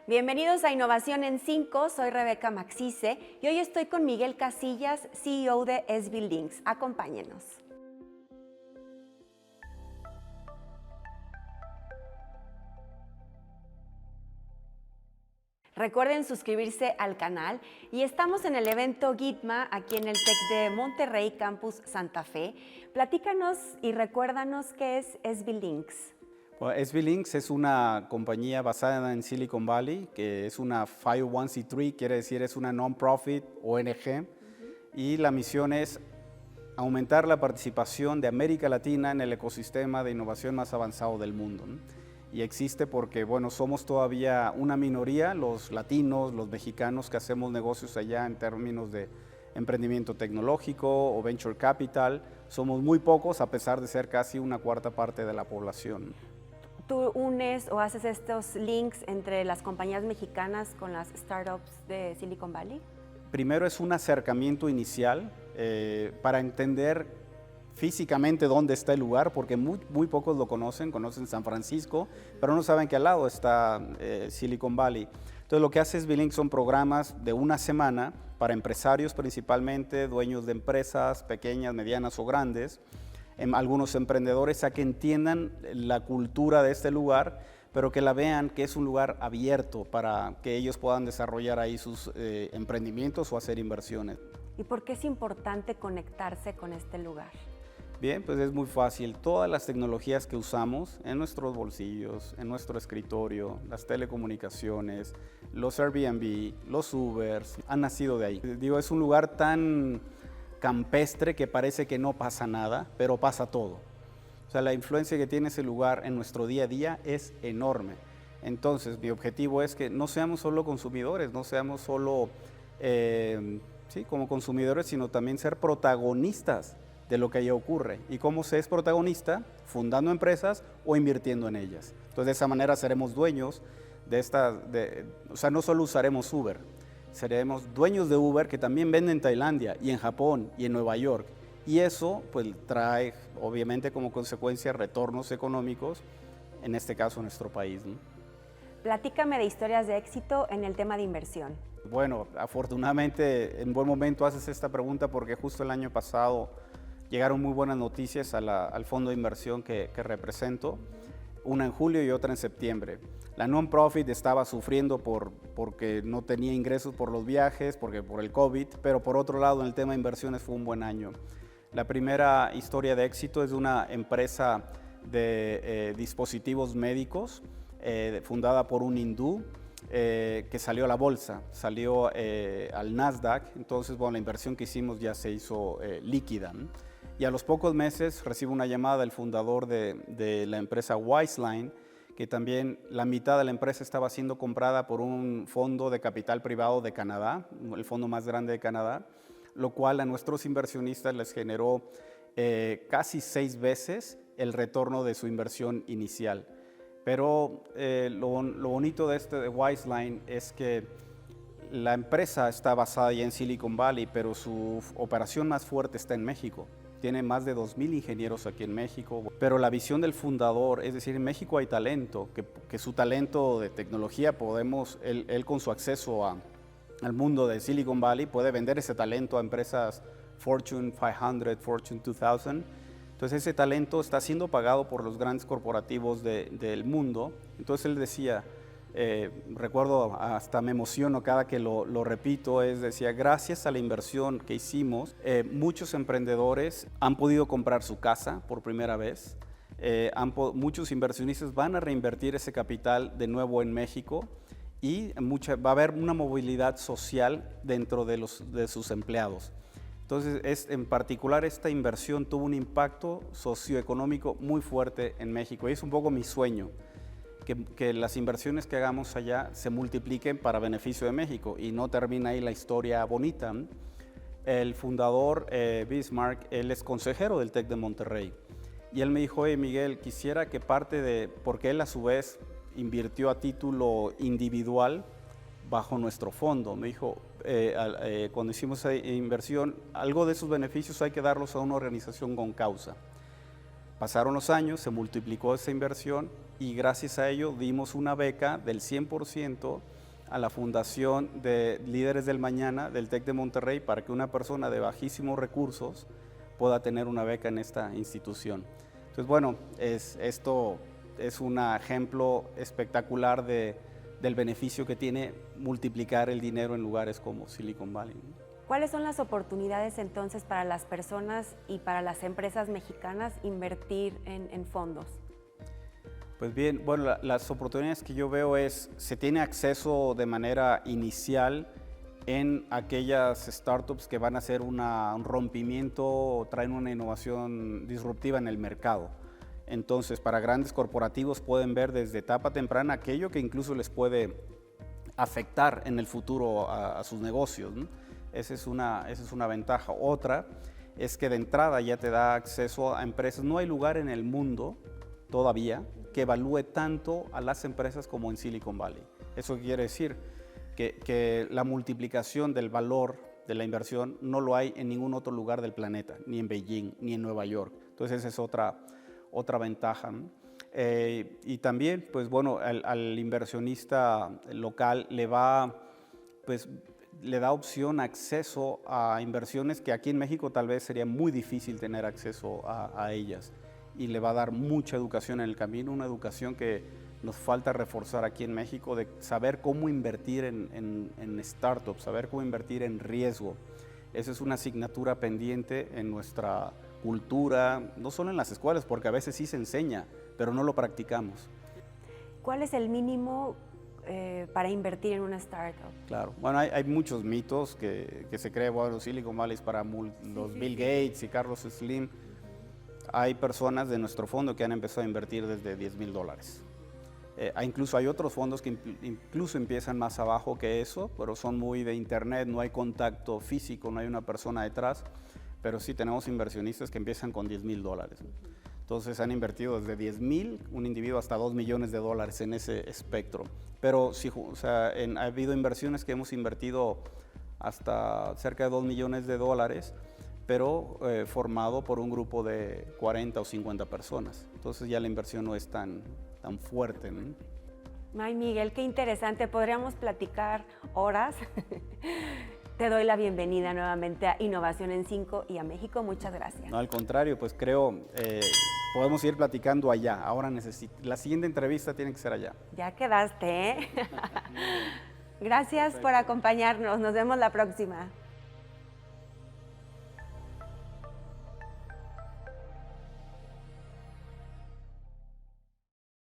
Bienvenidos a Innovación en 5, soy Rebeca Maxice y hoy estoy con Miguel Casillas, CEO de SB Links. Acompáñenos. Recuerden suscribirse al canal y estamos en el evento GITMA aquí en el TEC de Monterrey, Campus Santa Fe. Platícanos y recuérdanos qué es SB Links. Bueno, SB Links es una compañía basada en Silicon Valley, que es una 501c3, quiere decir es una non-profit ONG, y la misión es aumentar la participación de América Latina en el ecosistema de innovación más avanzado del mundo, ¿no? Y existe porque, bueno, somos todavía una minoría, los latinos, los mexicanos que hacemos negocios allá en términos de emprendimiento tecnológico o venture capital, somos muy pocos a pesar de ser casi una cuarta parte de la población. ¿Tú unes o haces estos links entre las compañías mexicanas con las startups de Silicon Valley? Primero es un acercamiento inicial para entender físicamente dónde está el lugar, porque muy pocos lo conocen San Francisco, pero no saben que al lado está Silicon Valley. Entonces lo que hace SB Links son programas de una semana para empresarios principalmente, dueños de empresas pequeñas, medianas o grandes, algunos emprendedores, a que entiendan la cultura de este lugar, pero que la vean que es un lugar abierto para que ellos puedan desarrollar ahí sus emprendimientos o hacer inversiones. ¿Y por qué es importante conectarse con este lugar? Bien, pues es muy fácil. Todas las tecnologías que usamos en nuestros bolsillos, en nuestro escritorio, las telecomunicaciones, los Airbnb, los Ubers, han nacido de ahí. Digo, es un lugar tan campestre que parece que no pasa nada, pero pasa todo. O sea, la influencia que tiene ese lugar en nuestro día a día es enorme. Entonces, mi objetivo es que no seamos solo consumidores, no seamos solo como consumidores, sino también ser protagonistas de lo que allá ocurre. ¿Y cómo se es protagonista? Fundando empresas o invirtiendo en ellas. Entonces, de esa manera seremos dueños o sea, no solo usaremos Uber, seremos dueños de Uber que también vende en Tailandia y en Japón y en Nueva York. Y eso pues trae obviamente como consecuencia retornos económicos, en este caso en nuestro país, ¿no? Platícame de historias de éxito en el tema de inversión. Bueno, afortunadamente en buen momento haces esta pregunta porque justo el año pasado llegaron muy buenas noticias al fondo de inversión que represento, una en julio y otra en septiembre. La non-profit estaba sufriendo porque no tenía ingresos por los viajes, por el COVID, pero por otro lado en el tema de inversiones fue un buen año. La primera historia de éxito es de una empresa de dispositivos médicos fundada por un hindú que salió a la bolsa, salió al Nasdaq. Entonces, bueno, la inversión que hicimos ya se hizo líquida, ¿no? Y a los pocos meses recibo una llamada del fundador de la empresa Wiseline, que también la mitad de la empresa estaba siendo comprada por un fondo de capital privado de Canadá, el fondo más grande de Canadá, lo cual a nuestros inversionistas les generó casi 6 veces el retorno de su inversión inicial. Pero lo bonito de Wiseline es que la empresa está basada ya en Silicon Valley, pero su operación más fuerte está en México. Tiene más de 2,000 ingenieros aquí en México, pero la visión del fundador, es decir, en México hay talento, que su talento de tecnología él con su acceso al mundo de Silicon Valley puede vender ese talento a empresas Fortune 500, Fortune 2000. Entonces ese talento está siendo pagado por los grandes corporativos del mundo. Entonces él decía, recuerdo, hasta me emociono cada que lo repito, decía, gracias a la inversión que hicimos, muchos emprendedores han podido comprar su casa por primera vez, muchos inversionistas van a reinvertir ese capital de nuevo en México y va a haber una movilidad social dentro de sus empleados. Entonces, en particular, esta inversión tuvo un impacto socioeconómico muy fuerte en México y es un poco mi sueño. Que las inversiones que hagamos allá se multipliquen para beneficio de México y no termina ahí la historia bonita. El fundador, Bismarck, él es consejero del TEC de Monterrey y él me dijo, oye Miguel, quisiera que porque él a su vez invirtió a título individual bajo nuestro fondo, me dijo, cuando hicimos esa inversión, algo de esos beneficios hay que darlos a una organización con causa. Pasaron los años, se multiplicó esa inversión y gracias a ello dimos una beca del 100% a la Fundación de Líderes del Mañana del TEC de Monterrey para que una persona de bajísimos recursos pueda tener una beca en esta institución. Entonces, bueno, esto es un ejemplo espectacular del beneficio que tiene multiplicar el dinero en lugares como Silicon Valley. ¿Cuáles son las oportunidades entonces para las personas y para las empresas mexicanas invertir en fondos? Pues bien, bueno, las oportunidades que yo veo se tiene acceso de manera inicial en aquellas startups que van a hacer un rompimiento o traen una innovación disruptiva en el mercado. Entonces, para grandes corporativos pueden ver desde etapa temprana aquello que incluso les puede afectar en el futuro a sus negocios, ¿no? Esa es una ventaja. Otra es que de entrada ya te da acceso a empresas. No hay lugar en el mundo todavía que evalúe tanto a las empresas como en Silicon Valley. ¿Eso quiere decir? Que la multiplicación del valor de la inversión no lo hay en ningún otro lugar del planeta, ni en Beijing, ni en Nueva York. Entonces esa es otra ventaja, ¿no? Y también, pues bueno, al inversionista local le da opción, acceso a inversiones que aquí en México tal vez sería muy difícil tener acceso a ellas. Y le va a dar mucha educación en el camino, una educación que nos falta reforzar aquí en México, de saber cómo invertir en startups, saber cómo invertir en riesgo. Esa es una asignatura pendiente en nuestra cultura, no solo en las escuelas, porque a veces sí se enseña, pero no lo practicamos. ¿Cuál es el mínimo para invertir en una startup? Claro, bueno, hay muchos mitos que se cree, bueno, Silicon Valley es para los Bill Gates y Carlos Slim. Hay personas de nuestro fondo que han empezado a invertir desde $10,000. Incluso hay otros fondos que incluso empiezan más abajo que eso, pero son muy de internet, no hay contacto físico, no hay una persona detrás, pero sí tenemos inversionistas que empiezan con $10,000. Entonces han invertido desde 10,000, un individuo, hasta $2 millones en ese espectro. Pero sí, o sea, ha habido inversiones que hemos invertido hasta cerca de $2 millones, pero formado por un grupo de 40 o 50 personas. Entonces ya la inversión no es tan fuerte, ¿no? Ay, Miguel, qué interesante. Podríamos platicar horas. Te doy la bienvenida nuevamente a Innovación en 5 y a México. Muchas gracias. No, al contrario, pues creo podemos ir platicando allá. Ahora la siguiente entrevista tiene que ser allá. Ya quedaste, ¿eh? Gracias por acompañarnos. Nos vemos la próxima.